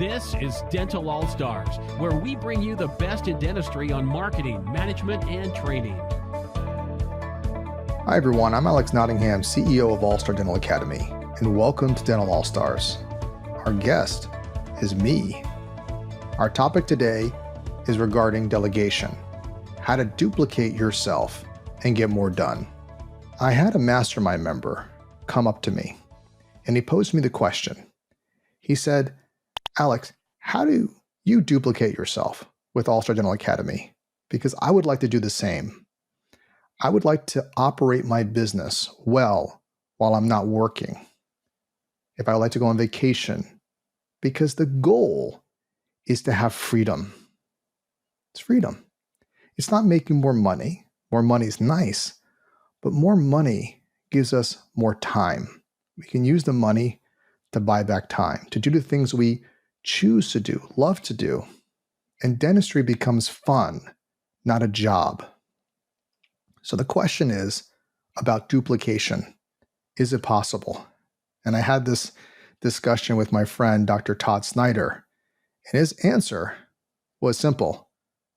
This is Dental Allstars, where we bring you the best in dentistry on marketing, management, and training. Hi everyone, I'm Alex Nottingham, CEO of Allstar Dental Academy, and welcome to Dental Allstars. Our guest is me. Our topic today is regarding delegation, how to duplicate yourself and get more done. I had a mastermind member come up to me, and he posed me the question. He said, Alex, how do you duplicate yourself with Allstar Dental Academy? Because I would like to do the same. I would like to operate my business well while I'm not working. If I would like to go on vacation, because the goal is to have freedom. It's freedom. It's not making more money. More money is nice, but more money gives us more time. We can use the money to buy back time, to do the things we choose to do, love to do. And dentistry becomes fun, not a job. So the question is about duplication. Is it possible? And I had this discussion with my friend, Dr. Todd Snyder, and his answer was simple.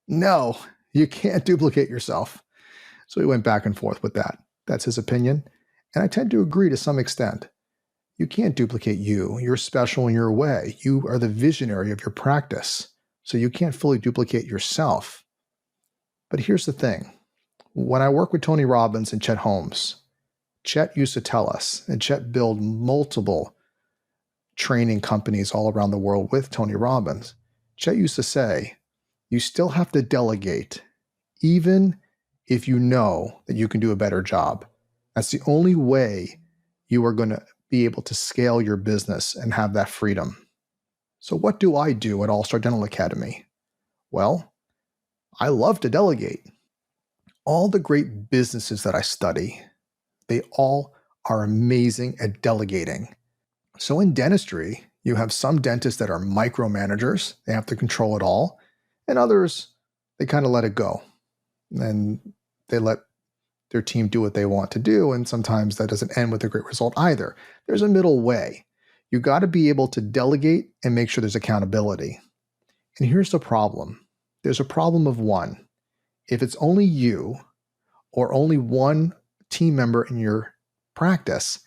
No, you can't duplicate yourself. So we went back and forth with that. That's his opinion. And I tend to agree to some extent. You can't duplicate you. You're special in your way. You are the visionary of your practice. So you can't fully duplicate yourself. But here's the thing. When I work with Tony Robbins and Chet Holmes, Chet used to tell us, and Chet built multiple training companies all around the world with Tony Robbins. Chet used to say, you still have to delegate, even if you know that you can do a better job. That's the only way you are going to be able to scale your business and have that freedom. So what do I do at Allstar Dental Academy? Well, I love to delegate. All the great businesses that I study, they all are amazing at delegating. So in dentistry, you have some dentists that are micromanagers. They have to control it all. And others, they kind of let it go. And they let their team do what they want to do. And sometimes that doesn't end with a great result either. There's a middle way. You got to be able to delegate and make sure there's accountability. And here's the problem. There's a problem of one. If it's only you or only one team member in your practice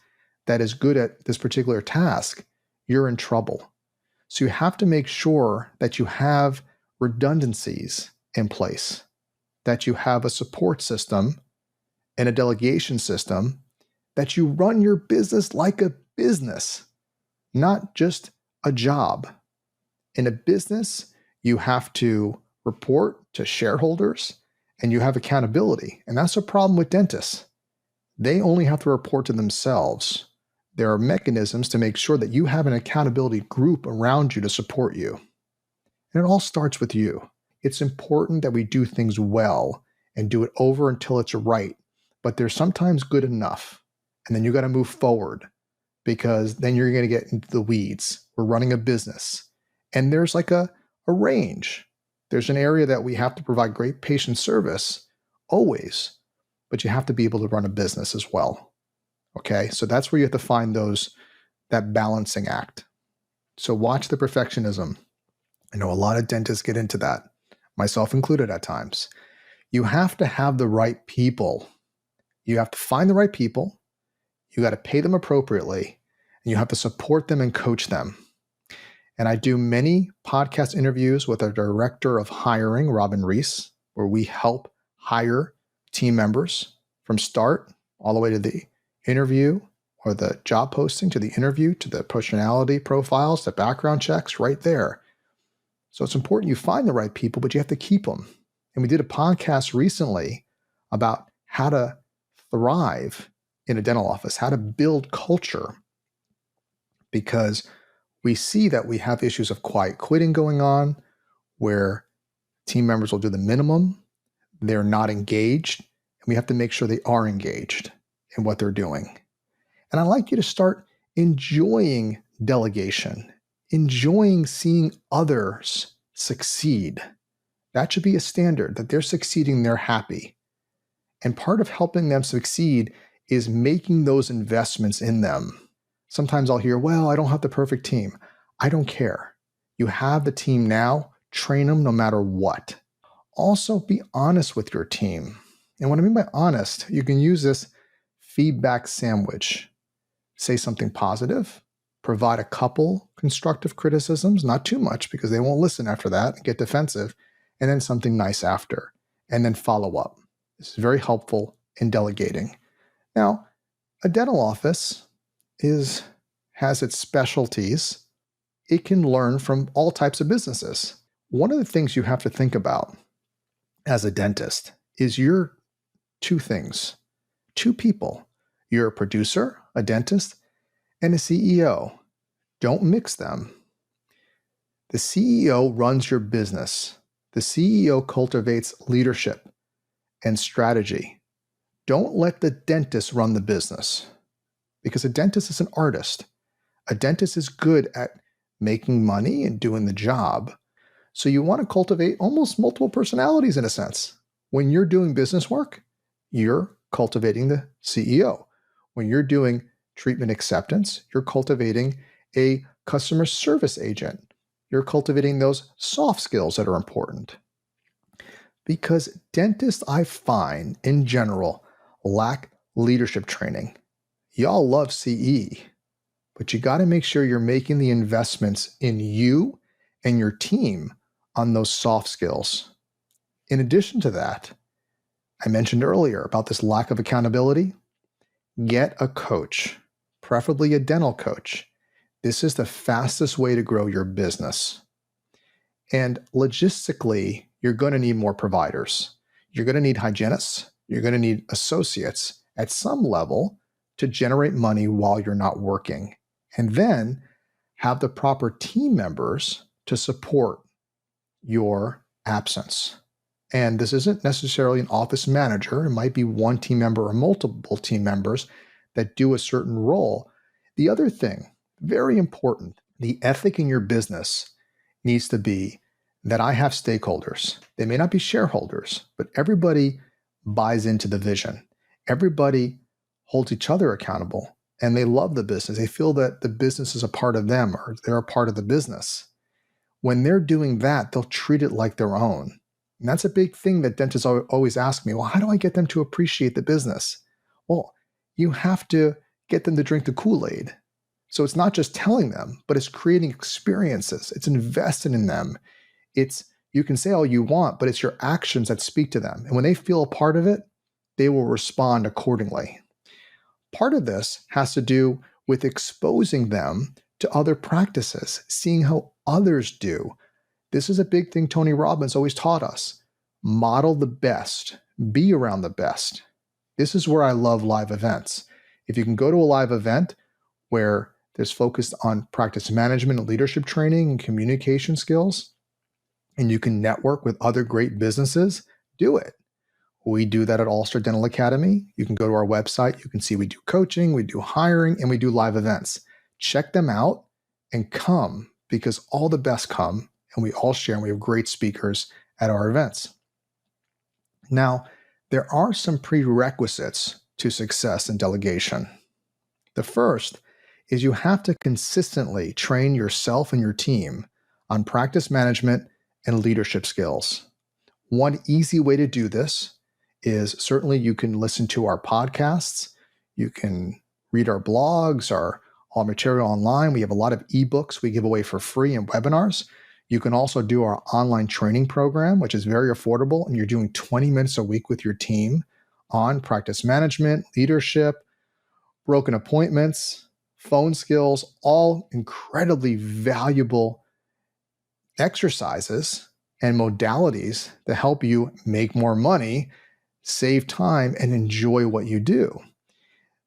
that is good at this particular task, you're in trouble. So you have to make sure that you have redundancies in place, that you have a support system and a delegation system, that you run your business like a business, not just a job. In a business, you have to report to shareholders and you have accountability. And that's a problem with dentists. They only have to report to themselves. There are mechanisms to make sure that you have an accountability group around you to support you. And it all starts with you. It's important that we do things well and do it over until it's right. But there's sometimes good enough. And then you got to move forward because then you're going to get into the weeds. We're running a business. And there's like a range. There's an area that we have to provide great patient service always, but you have to be able to run a business as well. Okay, so that's where you have to find that balancing act. So watch the perfectionism. I know a lot of dentists get into that, myself included at times. You have to have the right people. You have to find the right people. You got to pay them appropriately, and you have to support them and coach them. And I do many podcast interviews with our director of hiring, Robin Reese, where we help hire team members from start all the way to the interview or the job posting to the interview to the personality profiles, the background checks right there. So it's important you find the right people, but you have to keep them. And we did a podcast recently about how to thrive in a dental office, how to build culture, because we see that we have issues of quiet quitting going on where team members will do the minimum, they're not engaged, and we have to make sure they are engaged in what they're doing. And I'd like you to start enjoying delegation, enjoying seeing others succeed. That should be a standard, that they're succeeding, they're happy. And part of helping them succeed is making those investments in them. Sometimes I'll hear, well, I don't have the perfect team. I don't care. You have the team now, train them no matter what. Also, be honest with your team. And what I mean by honest, you can use this feedback sandwich. Say something positive, provide a couple constructive criticisms, not too much because they won't listen after that and get defensive, and then something nice after, and then follow up. This is very helpful in delegating. Now, a dental office has its specialties. It can learn from all types of businesses. One of the things you have to think about as a dentist is you're two things, two people. You're a producer, a dentist, and a CEO. Don't mix them. The CEO runs your business. The CEO cultivates leadership and strategy. Don't let the dentist run the business, because a dentist is an artist. A dentist is good at making money and doing the job. So you want to cultivate almost multiple personalities in a sense. When you're doing business work, you're cultivating the CEO. When you're doing treatment acceptance, you're cultivating a customer service agent. You're cultivating those soft skills that are important. Because dentists, I find, in general, lack leadership training. Y'all love CE, but you got to make sure you're making the investments in you and your team on those soft skills. In addition to that, I mentioned earlier about this lack of accountability. Get a coach, preferably a dental coach. This is the fastest way to grow your business. And logistically, you're going to need more providers. You're going to need hygienists. You're going to need associates at some level to generate money while you're not working. And then have the proper team members to support your absence. And this isn't necessarily an office manager. It might be one team member or multiple team members that do a certain role. The other thing, very important, the ethic in your business needs to be that I have stakeholders. They may not be shareholders, but everybody buys into the vision. Everybody holds each other accountable, and they love the business. They feel that the business is a part of them, or they're a part of the business. When they're doing that, they'll treat it like their own. And that's a big thing that dentists always ask me, well, how do I get them to appreciate the business? Well, you have to get them to drink the Kool-Aid. So it's not just telling them, but it's creating experiences. It's investing in them. You can say all you want, but it's your actions that speak to them. And when they feel a part of it, they will respond accordingly. Part of this has to do with exposing them to other practices, seeing how others do. This is a big thing Tony Robbins always taught us. Model the best. Be around the best. This is where I love live events. If you can go to a live event where there's focused on practice management and leadership training and communication skills, and you can network with other great businesses, do it. We do that at Allstar Dental Academy. You can go to our website. You can see we do coaching, we do hiring, and we do live events. Check them out and come, because all the best come, and we all share, and we have great speakers at our events. Now, there are some prerequisites to success in delegation. The first is you have to consistently train yourself and your team on practice management and leadership skills. One easy way to do this is certainly you can listen to our podcasts. You can read our blogs, our material online. We have a lot of ebooks we give away for free and webinars. You can also do our online training program, which is very affordable, and you're doing 20 minutes a week with your team on practice management, leadership, broken appointments, phone skills, all incredibly valuable exercises and modalities to help you make more money, save time, and enjoy what you do.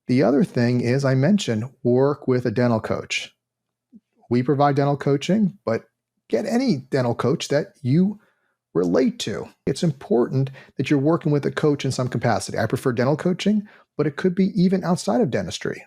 The other thing is, I mentioned, work with a dental coach. We provide dental coaching, but get any dental coach that you relate to. It's important that you're working with a coach in some capacity. I prefer dental coaching, but it could be even outside of dentistry.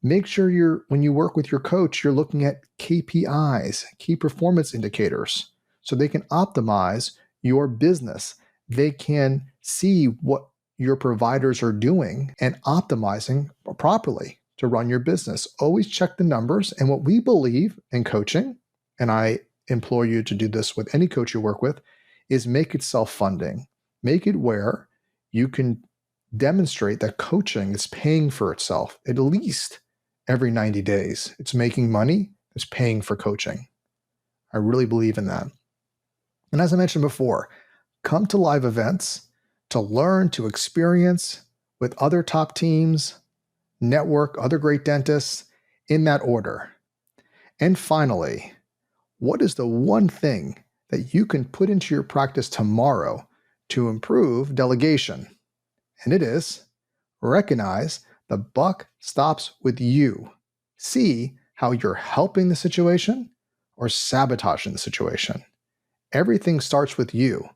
Make sure when you work with your coach, you're looking at KPIs, key performance indicators, so they can optimize your business. They can see what your providers are doing and optimizing properly to run your business. Always check the numbers. And what we believe in coaching, and I implore you to do this with any coach you work with, is make it self-funding. Make it where you can demonstrate that coaching is paying for itself at least every 90 days. It's making money, it's paying for coaching. I really believe in that. And as I mentioned before, come to live events to learn, to experience with other top teams, network, other great dentists, in that order. And finally, what is the one thing that you can put into your practice tomorrow to improve delegation? And it is recognize the buck stops with you. See how you're helping the situation or sabotaging the situation. Everything starts with you.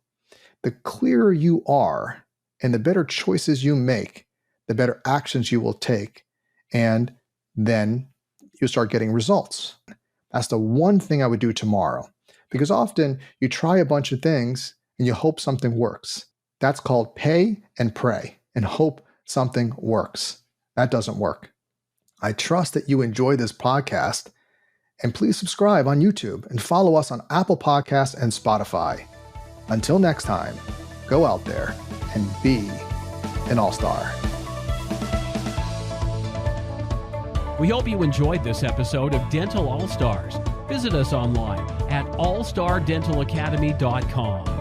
The clearer you are and the better choices you make, the better actions you will take, and then you start getting results. That's the one thing I would do tomorrow, because often you try a bunch of things and you hope something works. That's called pay and pray and hope something works. That doesn't work. I trust that you enjoy this podcast, and please subscribe on YouTube and follow us on Apple Podcasts and Spotify. Until next time, go out there and be an all-star. We hope you enjoyed this episode of Dental All-Stars. Visit us online at allstardentalacademy.com.